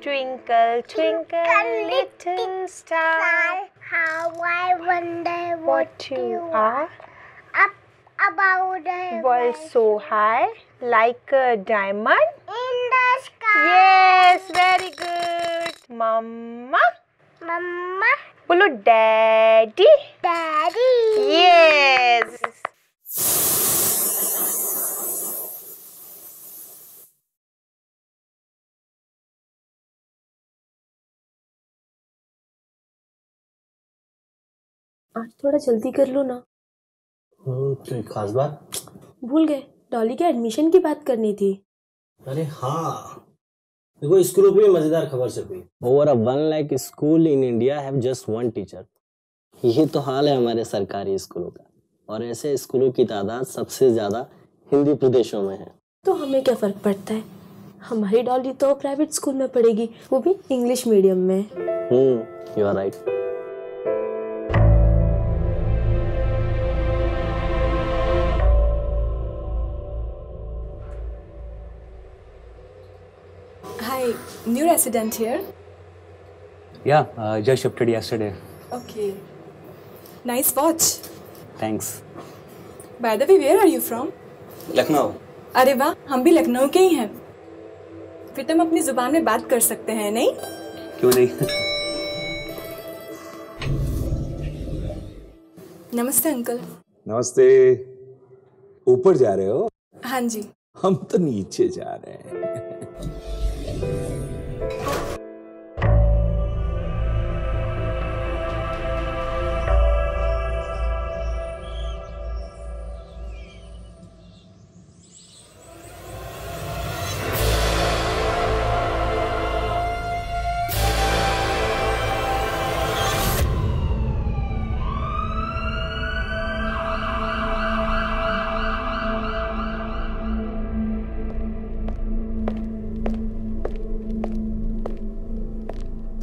Twinkle, twinkle, little star, how I wonder what you are. Up above the World so high, like a diamond. in the sky. Yes, very good. Mama. Mama, बोलो daddy. Daddy. Yes. आज थोड़ा जल्दी कर लो ना। कोई खास बात? भूल गए, डॉली के एडमिशन की बात करनी थी। अरे हाँ, देखो स्कूलों पे मजेदार खबर छपी। Over 1 lakh school in India have just 1 teacher. ये तो हाल है हमारे सरकारी स्कूलों का, और ऐसे स्कूलों की तादाद सबसे ज्यादा हिंदी प्रदेशों में है। तो हमें क्या फर्क पड़ता है, हमारी डॉली तो प्राइवेट स्कूल में पढ़ेगी, वो भी इंग्लिश मीडियम में। You are right. Hi, new resident here? Yeah, just shifted yesterday. Okay. Nice watch. Thanks. By the way, where are you from? Lucknow. अरे वाह, हम भी लखनऊ के ही हैं। फिर तुम अपनी जुबान में बात कर सकते हैं, नहीं? क्यों नहीं? नमस्ते अंकल। नमस्ते। ऊपर जा रहे हो? हाँ जी। हम तो नीचे जा रहे हैं।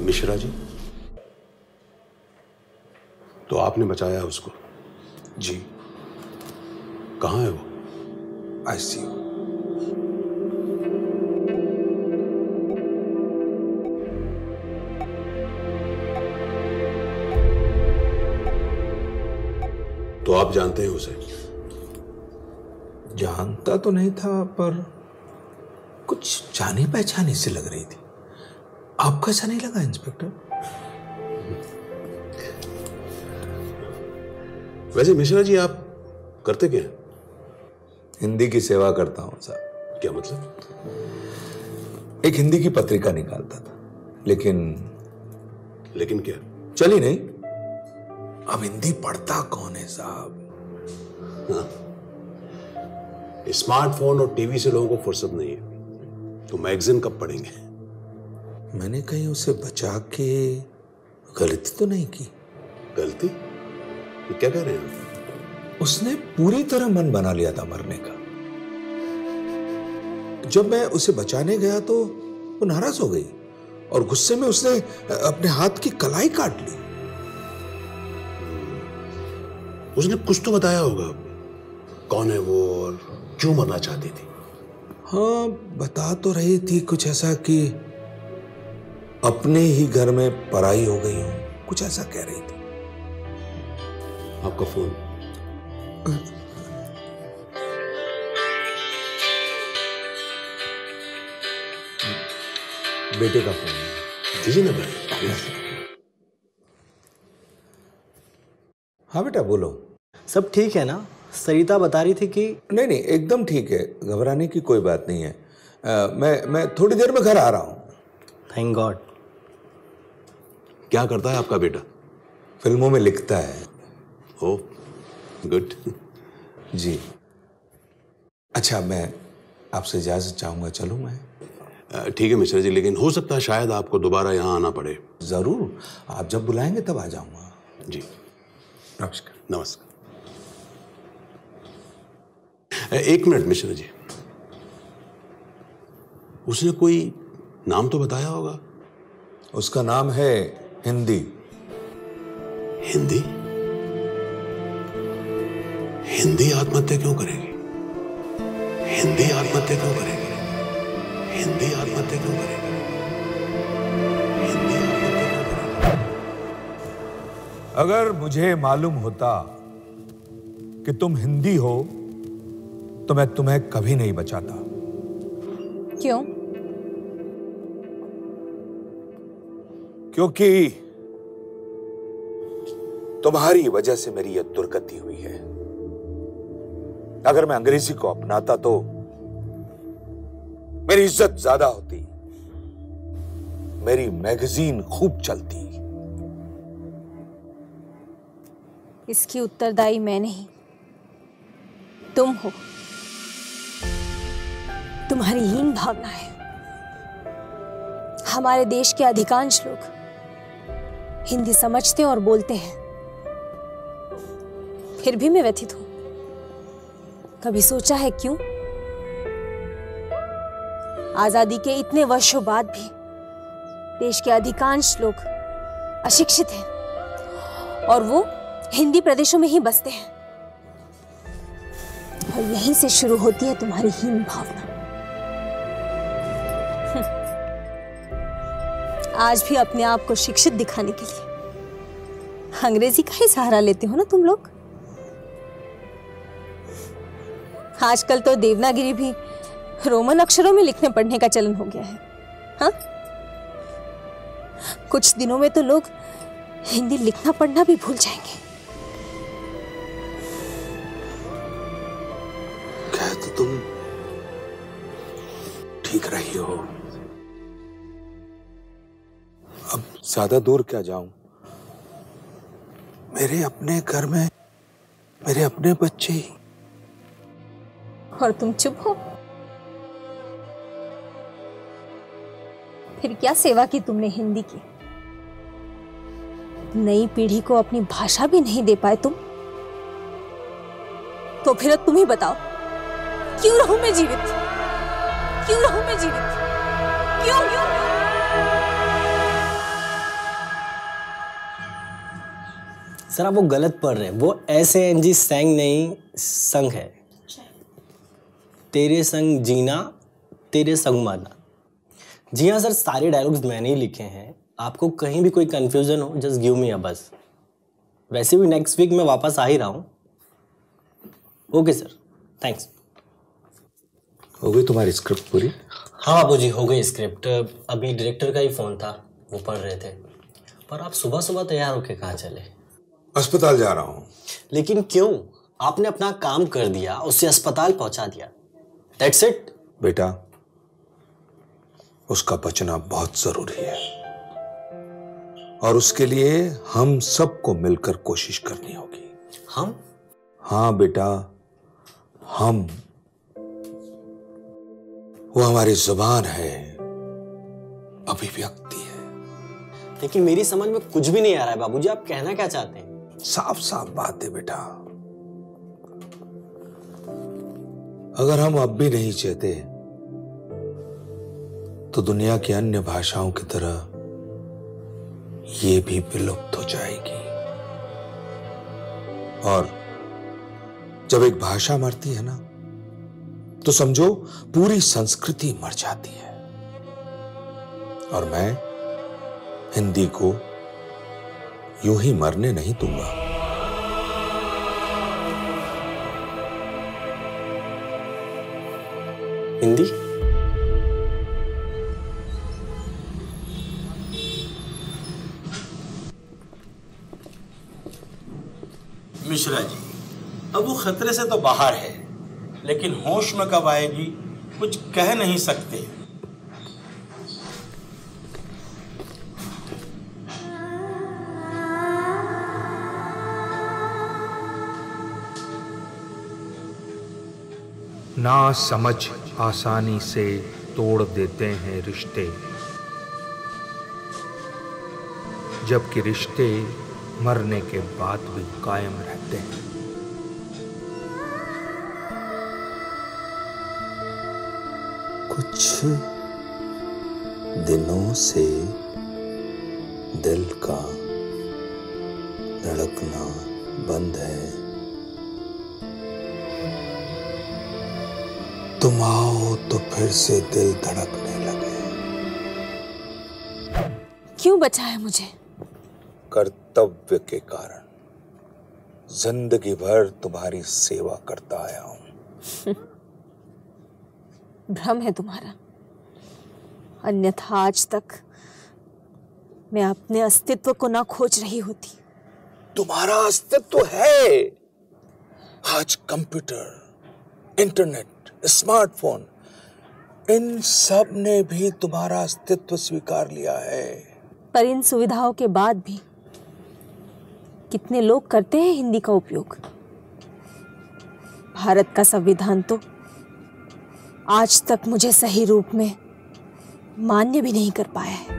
मिश्रा जी, तो आपने बचाया उसको? जी। कहाँ है वो? आईसीयू। तो आप जानते हैं उसे? जानता तो नहीं था, पर कुछ जानी पहचानी सी लग रही थी। आपको ऐसा नहीं लगा इंस्पेक्टर? वैसे मिश्रा जी, आप करते क्या हैं? हिंदी की सेवा करता हूं साहब। क्या मतलब? एक हिंदी की पत्रिका निकालता था, लेकिन क्या? चली नहीं। अब हिंदी पढ़ता कौन है साहब? हाँ। स्मार्टफोन और टीवी से लोगों को फुर्सत नहीं है, तो मैगजीन कब पढ़ेंगे? मैंने कहीं उसे बचा के गलती तो नहीं की? गलती? ये क्या कह रहे हैं आप? उसने पूरी तरह मन बना लिया था मरने का। जब मैं उसे बचाने गया तो वो नाराज हो गई और गुस्से में उसने अपने हाथ की कलाई काट ली। उसने कुछ तो बताया होगा, कौन है वो और क्यों मरना चाहती थी? हाँ, बता तो रही थी कुछ ऐसा कि अपने ही घर में पराई हो गई हूं, कुछ ऐसा कह रही थी। आपका फोन? बेटे का फोन दीजिए ना भाई। हाँ बेटा, बोलो। सब ठीक है ना? सरिता बता रही थी कि नहीं, एकदम ठीक है, घबराने की कोई बात नहीं है। मैं थोड़ी देर में घर आ रहा हूं। Thank God. क्या करता है आपका बेटा? फिल्मों में लिखता है। ओ, गुड। जी। अच्छा, मैं आपसे इजाजत चाहूंगा, चलूं मैं? ठीक है मिश्रा जी, लेकिन हो सकता है शायद आपको दोबारा यहाँ आना पड़े। जरूर, आप जब बुलाएंगे तब आ जाऊंगा। जी, नमस्कार। नमस्कार। एक मिनट मिश्रा जी, उसने कोई नाम तो बताया होगा? उसका नाम है हिंदी। हिंदी? हिंदी आत्महत्या क्यों करेगी? हिंदी आत्महत्या क्यों करेगी? हिंदी आत्महत्या क्यों करेगी? अगर मुझे मालूम होता कि तुम हिंदी हो तो मैं तुम्हें कभी नहीं बचाता। क्यों? क्योंकि तुम्हारी वजह से मेरी यह दुर्गति हुई है। अगर मैं अंग्रेजी को अपनाता तो मेरी इज्जत ज्यादा होती, मेरी मैगजीन खूब चलती। इसकी उत्तरदायी मैं नहीं, तुम हो। तुम्हारी हीन भावना है। हमारे देश के अधिकांश लोग हिंदी समझते और बोलते हैं, फिर भी मैं व्यथित हूं। कभी सोचा है क्यों? आजादी के इतने वर्षों बाद भी देश के अधिकांश लोग अशिक्षित हैं और वो हिंदी प्रदेशों में ही बसते हैं। और यहीं से शुरू होती है तुम्हारी हीन भावना। आज भी अपने आप को शिक्षित दिखाने के लिए अंग्रेजी का ही सहारा लेते हो ना तुम लोग। आजकल तो देवनागरी भी रोमन अक्षरों में लिखने पढ़ने का चलन हो गया है। हाँ, कुछ दिनों में तो लोग हिंदी लिखना पढ़ना भी भूल जाएंगे। कह तो तुम ठीक रही हो। अब ज्यादा दूर क्या जाऊं? मेरे अपने घर में मेरे अपने बच्चे ही। और तुम चुप हो? फिर क्या सेवा की तुमने हिंदी की? नई पीढ़ी को अपनी भाषा भी नहीं दे पाए तुम। तो फिर तुम ही बताओ, क्यों रहूं मैं जीवित? क्यों रहूं मैं जीवित? क्यों? सर आप वो गलत पढ़ रहे हैं। वो SANG संग नहीं, संग है। तेरे संग जीना, तेरे संग मरना। जी हाँ सर, सारे डायलॉग्स मैंने ही लिखे हैं। आपको कहीं भी कोई कंफ्यूजन हो, जस्ट गिव मी अ बस। वैसे भी नेक्स्ट वीक मैं वापस आ ही रहा हूँ। Okay sir, thanks. हो गई तुम्हारी स्क्रिप्ट पूरी? हाँ बाबूजी, हो गई स्क्रिप्ट। अभी डायरेक्टर का ही फ़ोन था, वो पढ़ रहे थे। पर आप सुबह सुबह तैयार होके कहाँ चले? अस्पताल जा रहा हूँ। लेकिन क्यों? आपने अपना काम कर दिया, उसे अस्पताल पहुंचा दिया। That's it. बेटा, उसका बचना बहुत जरूरी है और उसके लिए हम सबको मिलकर कोशिश करनी होगी। हम? हाँ बेटा, हम। वो हमारी जुबान है, अभिव्यक्ति है। लेकिन मेरी समझ में कुछ भी नहीं आ रहा है बाबूजी, आप कहना क्या चाहते हैं? साफ साफ बात है बेटा। अगर हम अब भी नहीं चाहते तो दुनिया की अन्य भाषाओं की तरह ये भी विलुप्त हो जाएगी। और जब एक भाषा मरती है ना, तो समझो पूरी संस्कृति मर जाती है। और मैं हिंदी को यूं ही मरने नहीं दूंगा। हिंदी? मिश्रा जी, अब वो खतरे से तो बाहर है, लेकिन होश में कब आएगी कुछ कह नहीं सकते। ना समझ आसानी से तोड़ देते हैं रिश्ते, जबकि रिश्ते मरने के बाद भी कायम रहते हैं। कुछ दिनों से दिल का धड़कना बंद है। तुम आओ तो फिर से दिल धड़कने लगे। क्यों बचाया मुझे? कर कर्तव्य के कारण जिंदगी भर तुम्हारी सेवा करता आया हूं। भ्रम है तुम्हारा, अन्यथा आज तक मैं अपने अस्तित्व को ना खोज रही होती। तुम्हारा अस्तित्व है। आज कंप्यूटर, इंटरनेट, स्मार्टफोन, इन सब ने भी तुम्हारा अस्तित्व स्वीकार लिया है। पर इन सुविधाओं के बाद भी कितने लोग करते हैं हिंदी का उपयोग? भारत का संविधान तो आज तक मुझे सही रूप में मान्य भी नहीं कर पाया है।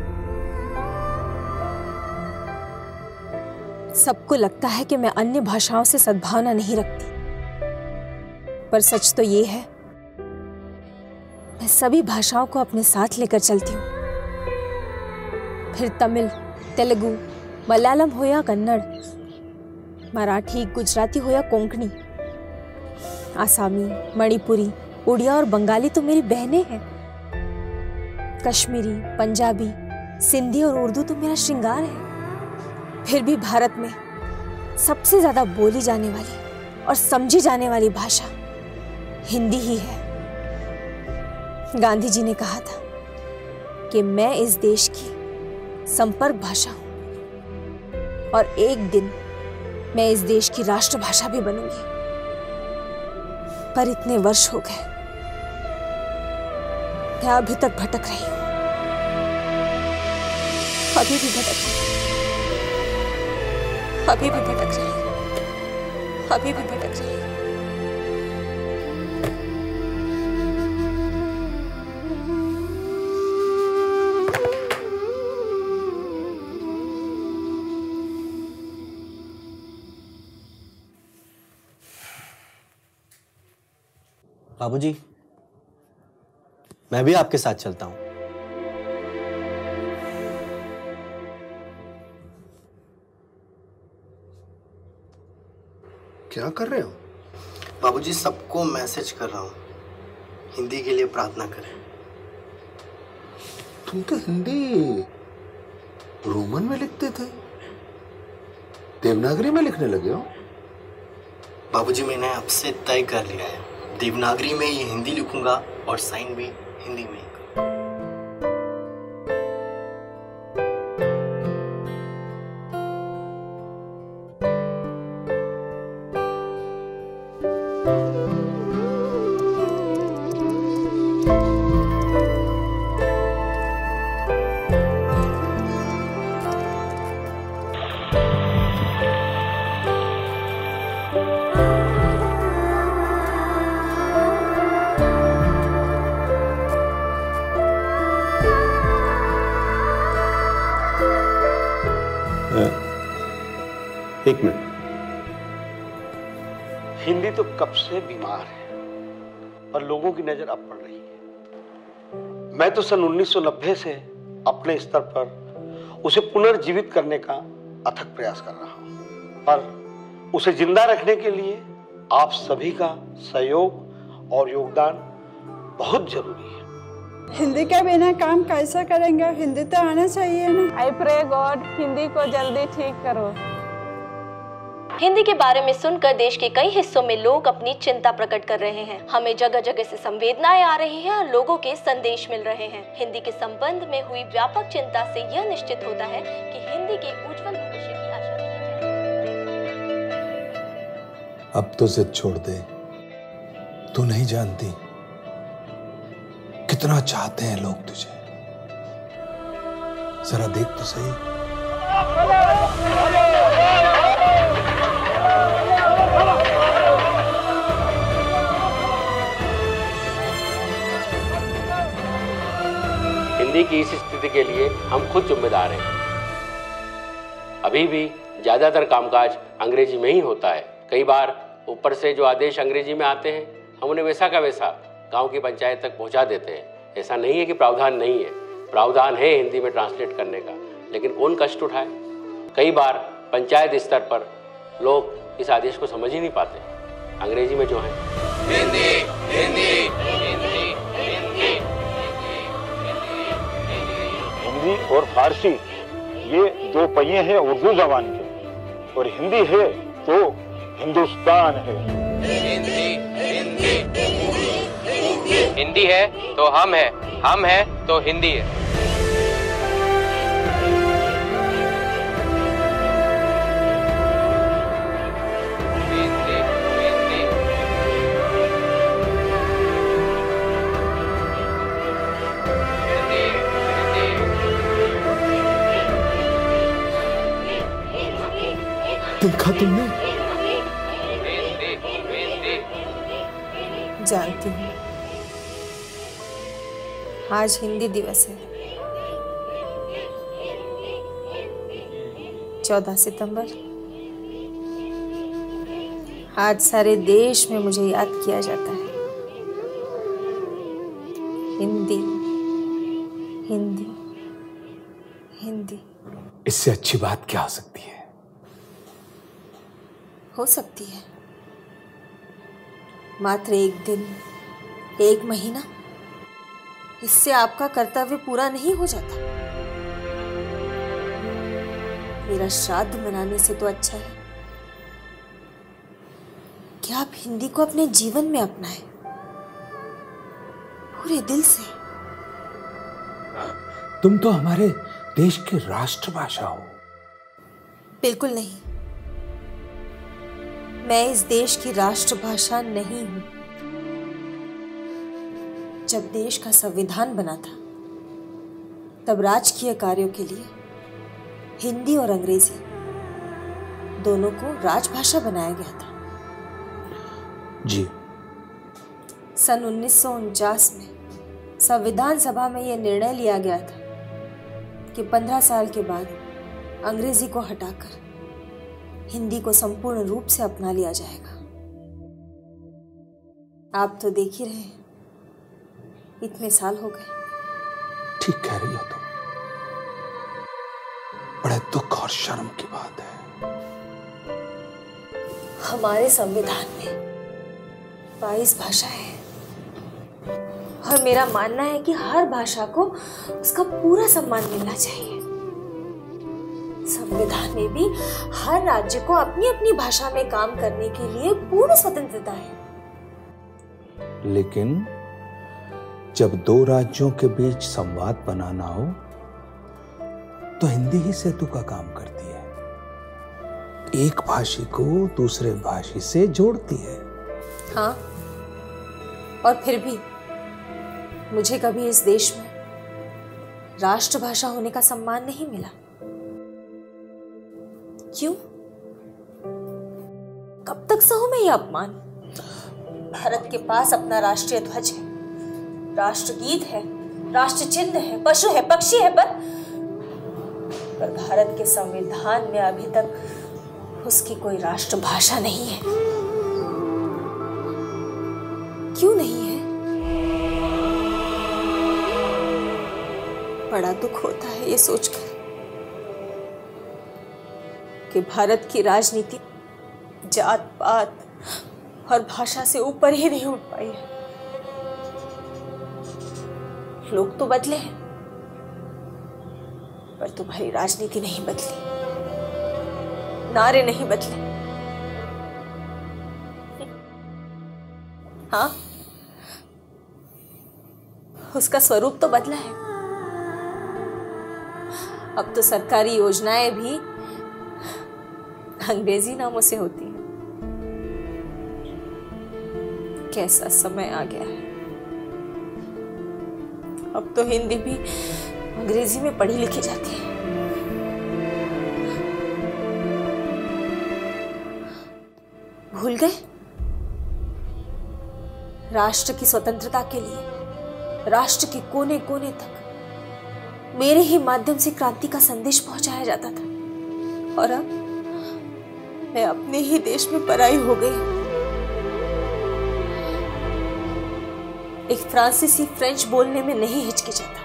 सबको लगता है कि मैं अन्य भाषाओं से सद्भावना नहीं रखती, पर सच तो ये है मैं सभी भाषाओं को अपने साथ लेकर चलती हूँ। फिर तमिल, तेलुगु, मलयालम हो या कन्नड़, मराठी, गुजराती हो या कोंकणी, आसामी, मणिपुरी, उड़िया और बंगाली तो मेरी बहनें हैं। कश्मीरी, पंजाबी, सिंधी और उर्दू तो मेरा श्रृंगार है। फिर भी भारत में सबसे ज्यादा बोली जाने वाली और समझी जाने वाली भाषा हिंदी ही है। गांधी जी ने कहा था कि मैं इस देश की संपर्क भाषा हूं और एक दिन मैं इस देश की राष्ट्रभाषा भी बनूंगी। पर इतने वर्ष हो गए, मैं अभी तक भटक रही हूं, अभी भी भटक रही हूं, अभी भी भटक रही हूं, अभी भी भटक रही हूं। बाबूजी, मैं भी आपके साथ चलता हूं। क्या कर रहे हो? बाबूजी, सबको मैसेज कर रहा हूं, हिंदी के लिए प्रार्थना करें। तुम तो हिंदी रोमन में लिखते थे, देवनागरी में लिखने लगे हो? बाबूजी, मैंने अब से तय कर लिया है, देवनागरी में ही हिंदी लिखूंगा और साइन भी हिंदी में ही। एक मिनट, हिंदी तो कब से बीमार है और लोगों की नजर अब पड़ रही है। मैं तो सन 1990 से अपने स्तर पर उसे पुनर्जीवित करने का अथक प्रयास कर रहा हूं, पर उसे जिंदा रखने के लिए आप सभी का सहयोग और योगदान बहुत जरूरी है। हिंदी के बिना काम कैसे करेंगे? हिंदी तो आना चाहिए ना। आई प्रे गॉड हिंदी को जल्दी ठीक करो। हिंदी के बारे में सुनकर देश के कई हिस्सों में लोग अपनी चिंता प्रकट कर रहे हैं। हमें जगह जगह से संवेदनाएं आ रही हैं और लोगों के संदेश मिल रहे हैं। हिंदी के संबंध में हुई व्यापक चिंता से यह निश्चित होता है कि हिंदी के उज्जवल भविष्य की आशा की जाए। अब तो जिद छोड़ दे, तू नहीं जानती कितना चाहते हैं लोग तुझे। जरा देख तो सही। हिंदी की इस स्थिति के लिए हम खुद जिम्मेदार हैं। अभी भी ज्यादातर कामकाज अंग्रेजी में ही होता है। कई बार ऊपर से जो आदेश अंग्रेजी में आते हैं, हम उन्हें वैसा का वैसा गांव की पंचायत तक पहुंचा देते हैं। ऐसा नहीं है कि प्रावधान नहीं है, प्रावधान है हिंदी में ट्रांसलेट करने का, लेकिन कौन कष्ट उठाए। कई बार पंचायत स्तर पर लोग इस आदेश को समझ ही नहीं पाते। अंग्रेजी में जो है हिंदी हिंदी हिंदी हिंदी हिंदी और फारसी ये दो पहिए हैं उर्दू जबान के। और हिंदी है तो हिंदुस्तान है। हिंदी है तो हम है तो हिंदी है। देखा तुमने? जानती हूँ आज हिंदी दिवस है, 14 सितंबर। आज सारे देश में मुझे याद किया जाता है। हिंदी हिंदी हिंदी। इससे अच्छी बात क्या हो सकती है? हो सकती है मात्र एक दिन, एक महीना, इससे आपका कर्तव्य पूरा नहीं हो जाता। मेरा श्राद्ध मनाने से तो अच्छा है कि आप हिंदी को अपने जीवन में अपनाएं, पूरे दिल से। तुम तो हमारे देश की राष्ट्रभाषा हो। बिल्कुल नहीं, मैं इस देश की राष्ट्रभाषा नहीं हूं। जब देश का संविधान बना था तब राजकीय कार्यों के लिए हिंदी और अंग्रेजी दोनों को राजभाषा बनाया गया था। जी। सन 1949 में संविधान सभा में यह निर्णय लिया गया था कि 15 साल के बाद अंग्रेजी को हटाकर हिंदी को संपूर्ण रूप से अपना लिया जाएगा। आप तो देख ही रहे हैं, इतने साल हो गए। ठीक कह रही हो तुम। बड़े दुख और शर्म की बात है। हमारे संविधान में 22 भाषाएं हैं और मेरा मानना है कि हर भाषा को उसका पूरा सम्मान मिलना चाहिए। संविधान में भी हर राज्य को अपनी अपनी भाषा में काम करने के लिए पूर्ण स्वतंत्रता है। लेकिन जब दो राज्यों के बीच संवाद बनाना हो तो हिंदी ही सेतु का काम करती है। एक भाषी को दूसरे भाषी से जोड़ती है। हाँ, और फिर भी मुझे कभी इस देश में राष्ट्रभाषा होने का सम्मान नहीं मिला। क्यों? कब तक सहूं मैं यह अपमान? भारत के पास अपना राष्ट्रीय ध्वज है, राष्ट्रगीत है, राष्ट्र चिन्ह है, पशु है, पक्षी है, पर भारत के संविधान में अभी तक उसकी कोई राष्ट्रभाषा नहीं है। क्यों नहीं है? बड़ा दुख होता है ये सोचकर कि भारत की राजनीति जात पात और भाषा से ऊपर ही नहीं उठ पाई है। लोग तो बदले हैं पर तुम्हारी राजनीति नहीं बदली, नारे नहीं बदले। हाँ, उसका स्वरूप तो बदला है। अब तो सरकारी योजनाएं भी अंग्रेजी नामों से होती हैं। कैसा समय आ गया है, अब तो हिंदी भी अंग्रेजी में पढ़ी लिखी जाती है। भूल गए? राष्ट्र की स्वतंत्रता के लिए राष्ट्र के कोने कोने तक मेरे ही माध्यम से क्रांति का संदेश पहुंचाया जाता था, और अब मैं अपने ही देश में पराई हो गई। एक फ्रांसीसी फ्रेंच बोलने में नहीं हिचकिचाता,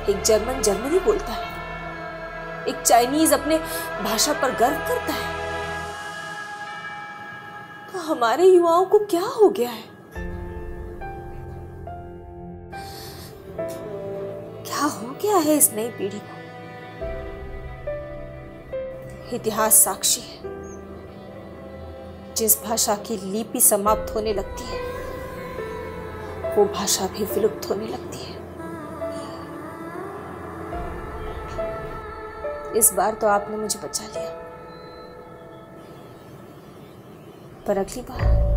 एक जर्मन जर्मनी बोलता है, एक चाइनीज अपने भाषा पर गर्व करता है। तो हमारे युवाओं को क्या हो गया है? क्या हो गया है इस नई पीढ़ी को? इतिहास साक्षी है, जिस भाषा की लिपि समाप्त होने लगती है वो भाषा भी विलुप्त होने लगती है। इस बार तो आपने मुझे बचा लिया, पर अगली बार